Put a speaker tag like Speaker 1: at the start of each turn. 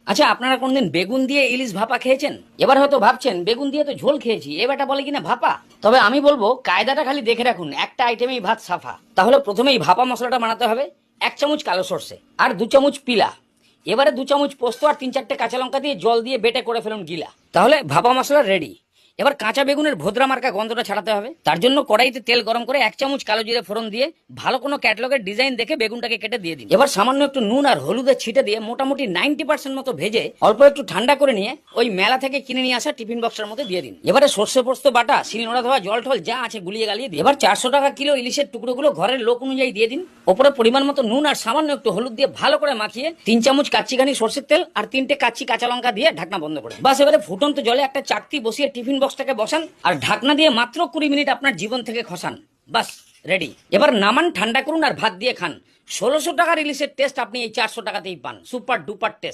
Speaker 1: আচ্ছা, আপনারা কোনদিন বেগুন দিয়ে ইলিশ ভাপা খেয়েছেন? এবার হয়তো ভাবছেন বেগুন দিয়ে তো ঝোল খেয়েছি, এবারটা বলে কিনা ভাপা। তবে আমি বলবো কায়দাটা খালি দেখে রাখুন, একটা আইটেমেই ভাত সাফা। তাহলে প্রথমেই ভাপা মশলাটা বানাতে হবে। 1 চামচ কালো সর্ষে আর 2 চামচ পিলা, এবারে 2 চামচ পোস্ত আর 3-4টে কাঁচা লঙ্কা দিয়ে জল দিয়ে বেটে করে ফেলুন গিলা। তাহলে ভাপা মশলা রেডি। এবার কাঁচা বেগুনের ভোদরা মার্কা গন্ধটা ছাড়াতে হবে। তার জন্য কড়াইতে তেল গরম করে 1 চামচ কালো জিরে ফোড়ন দিয়ে ভালো কোনো ক্যাটলগের ডিজাইন দেখে বেগুনটাকে কেটে দিয়ে দিন। এবার সামান্য একটু নুন আর হলুদের ছিটে দিয়ে মোটামুটি 90% মতো ভেজে অল্প একটু ঠান্ডা করে নিয়ে ওই মেলা থেকে কিনে নিয়ে আসা টিফিন বক্সের মধ্যে দিয়ে দিন। এবারে সর্ষে পোস্ত বাটা, শিলনোড়া ধোয়া জল টল যা আছে গুলিয়ে গালিয়ে দিন। এবার 400 টাকা কিলো ইলিশের টুকরোগুলো ঘরের লোক অনুযায়ী দিয়ে দিন। ওপরে পরিমাণ মতো নুন আর সামান্য একটু হলুদ দিয়ে ভালো করে মাখিয়ে 3 চামচ কাচ্চিঘানি সর্ষের তেল আর 3টে কাচ্চি কাঁচা লঙ্কা দিয়ে ঢাকনা বন্ধ করে বাস। এবারে ফুটন্ত জলে একটা চাকতি বসিয়ে টিফিন বক্সটাকে বসান আর ঢাকনা দিয়ে মাত্র 20 মিনিট আপনার জীবন থেকে খসান। বাস রেডি। এবার নামান, ঠান্ডা করুন আর ভাত দিয়ে খান। 1600 টাকার ইলিশের টেস্ট আপনি এই 400 টাকাতেই পান। Super duper test.